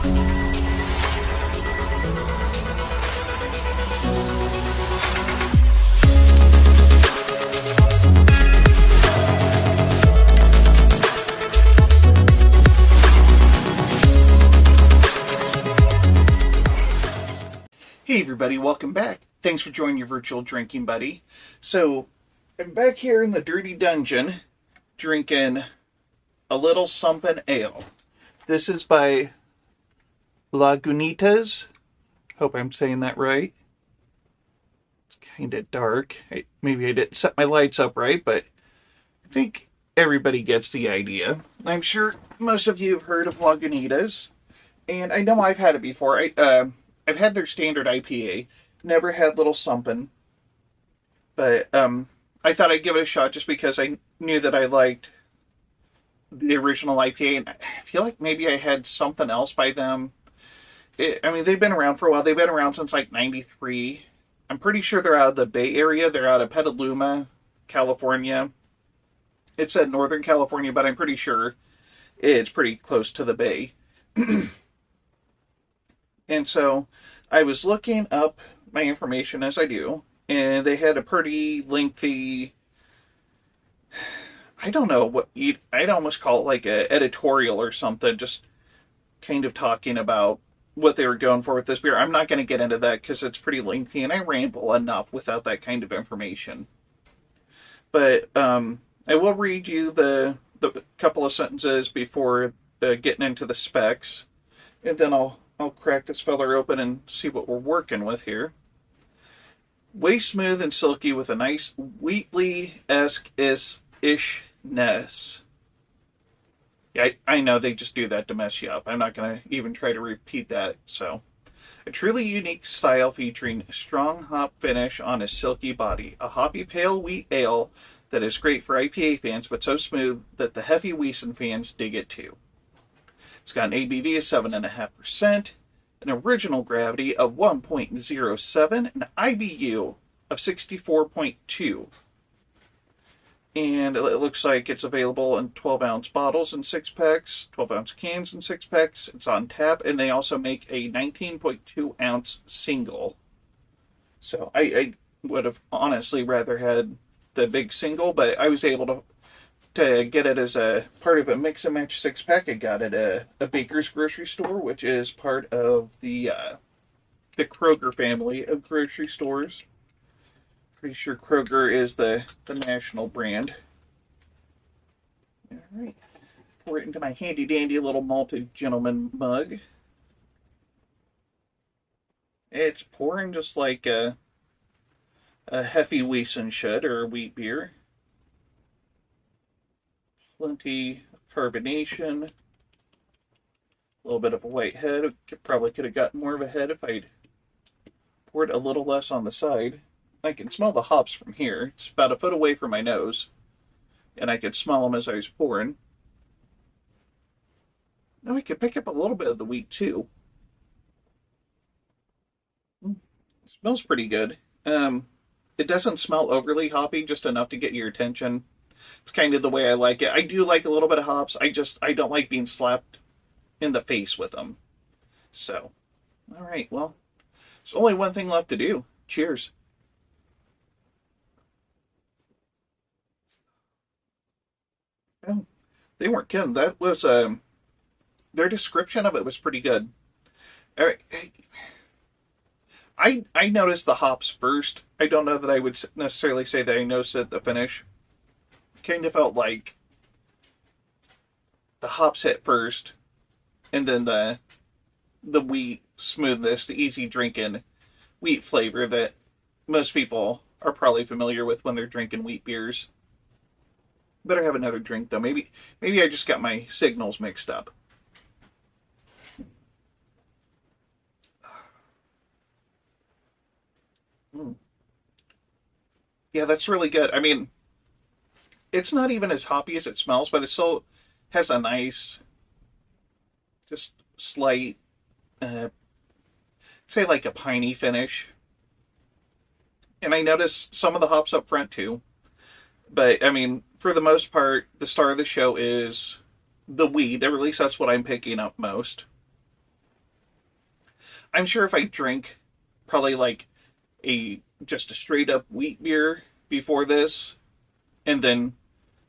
Hey everybody, welcome back. Thanks for joining your virtual drinking buddy. So, I'm back here in the dirty dungeon drinking a Little Sumpin Ale. This is by Lagunitas. Hope I'm saying that right. It's kind of dark. Maybe I didn't set my lights up right, but I think everybody gets the idea. I'm sure most of you have heard of Lagunitas, and I know I've had it before. I've had their standard IPA, never had Little Sumpin, but I thought I'd give it a shot just because I knew that I liked the original IPA, and I feel like maybe I had something else by them. They've been around for a while. They've been around since like '93. I'm pretty sure they're out of the Bay Area. They're out of Petaluma, California. It said Northern California, but I'm pretty sure it's pretty close to the Bay. And so I was looking up my information as I do, and they had a pretty lengthy, I don't know what I'd almost call it like an editorial or something, just kind of talking about what they were going for with this beer. I'm not going to get into that because it's pretty lengthy, and I ramble enough without that kind of information. But I will read you the couple of sentences before getting into the specs, and then I'll crack this feller open and see what we're working with here. Way smooth and silky with a nice Wheatley-esque ishness. Yeah, I know they just do that to mess you up. I'm not going to even try to repeat that. So, a truly unique style featuring strong hop finish on a silky body. A hoppy pale wheat ale that is great for IPA fans, but so smooth that the heavy Weissen fans dig it too. It's got an ABV of 7.5%, an original gravity of 1.07, an IBU of 64.2. And it looks like it's available in 12-ounce bottles and 6-packs, 12-ounce cans and 6-packs. It's on tap, and they also make a 19.2-ounce single. So I would have honestly rather had the big single, but I was able to get it as a part of a mix and match 6-pack. I got it at a Baker's grocery store, which is part of the Kroger family of grocery stores. Pretty sure Kroger is the national brand. All right, pour it into my handy dandy little malted gentleman mug. It's pouring just like a Hefty Weissen should, or a wheat beer. Plenty of carbonation, a little bit of a white head. Probably could have gotten more of a head if I'd poured a little less on the side. I can smell the hops from here. It's about a foot away from my nose, and I could smell them as I was pouring. Now I could pick up a little bit of the wheat too. It smells pretty good. It doesn't smell overly hoppy, just enough to get your attention. It's kind of the way I like it. I do like a little bit of hops. I don't like being slapped in the face with them. So, all right, well, there's only one thing left to do. Cheers. Oh, they weren't kidding. That was, their description of it was pretty good. All right. I noticed the hops first. I don't know that I would necessarily say that I noticed it at the finish. Kind of felt like the hops hit first, and then the wheat smoothness, the easy drinking wheat flavor that most people are probably familiar with when they're drinking wheat beers. Better have another drink though. Maybe I just got my signals mixed up. Yeah, that's really good. I mean, it's not even as hoppy as it smells, but it still has a nice, just slight, say like a piney finish. And I noticed some of the hops up front too. But, I mean, for the most part, the star of the show is the wheat. At least that's what I'm picking up most. I'm sure if I drink probably like just a straight up wheat beer before this, and then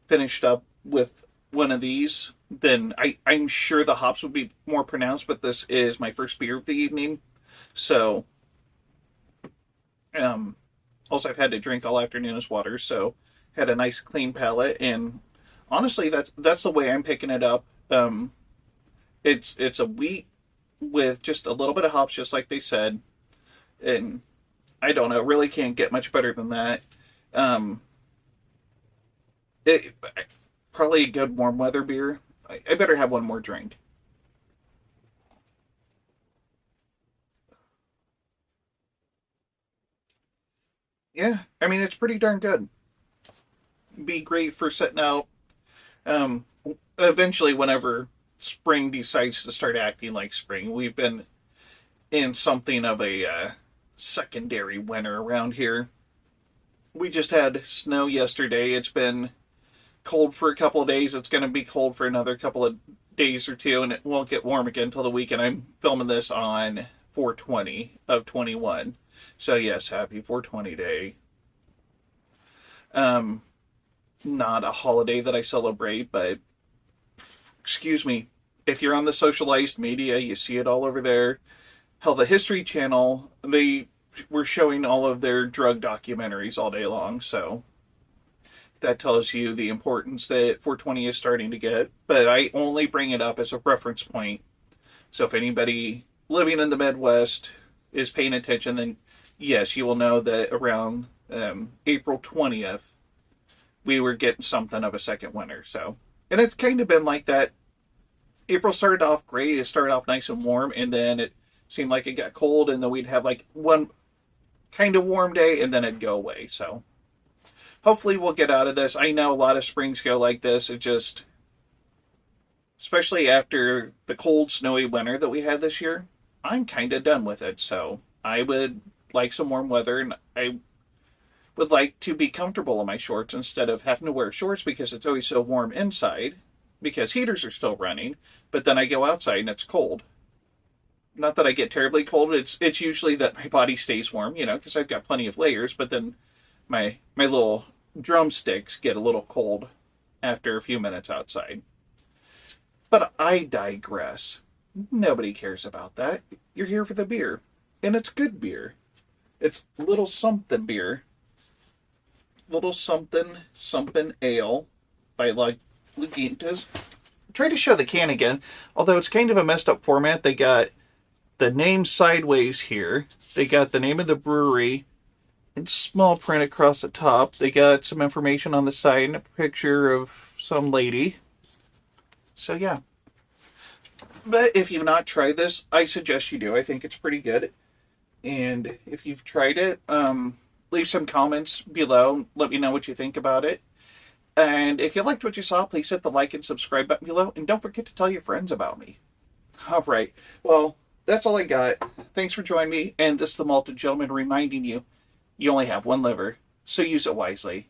finished up with one of these, then I'm sure the hops would be more pronounced. But this is my first beer of the evening, so also I've had to drink all afternoon as water, so had a nice clean palate. And honestly, that's the way I'm picking it up. It's a wheat with just a little bit of hops, just like they said, and I don't know, really can't get much better than that. Um, it Probably a good warm weather beer. I better have one more drink. Yeah, I mean it's pretty darn good. Be great for setting out. Um, Eventually, whenever spring decides to start acting like spring, we've been in something of a secondary winter around here. We just had snow yesterday. It's been cold for a couple of days. It's going to be cold for another couple of days or two, and it won't get warm again until the weekend. I'm filming this on 420 of 21. So yes, happy 420 day. Um, Not a holiday that I celebrate, but excuse me, if you're on the socialized media, you see it all over there. Hell, the History Channel, they were showing all of their drug documentaries all day long, so that tells you the importance that 420 is starting to get. But I only bring it up as a reference point. So if anybody living in the Midwest is paying attention, then yes, you will know that around April 20th, we were getting something of a second winter. So, and it's kind of been like that. April started off great. It started off nice and warm, and then it seemed like it got cold, and then we'd have like one kind of warm day, and then it'd go away. So hopefully we'll get out of this. I know a lot of springs go like this. It just, especially after the cold, snowy winter that we had this year, I'm kind of done with it. So I would like some warm weather, and I would like to be comfortable in my shorts instead of having to wear shorts because it's always so warm inside because heaters are still running, but then I go outside and it's cold. Not that I get terribly cold. It's usually that my body stays warm, because I've got plenty of layers, but then my little drumsticks get a little cold after a few minutes outside. But I digress. Nobody cares about that. You're here for the beer, and it's good beer. It's Little Something beer. Little Sumpin Sumpin Ale by Lagunitas. Try to show the can again, although it's kind of a messed up format. They got the name sideways here. They got the name of the brewery in small print across the top. They got some information on the side and a picture of some lady. So yeah. But if you've not tried this, I suggest you do. I think it's pretty good. And if you've tried it, leave some comments below. Let me know what you think about it. And if you liked what you saw, please hit the like and subscribe button below. And don't forget to tell your friends about me. All right. Well, that's all I got. Thanks for joining me. And this is the Malted Gentleman reminding you, you only have one liver, so use it wisely.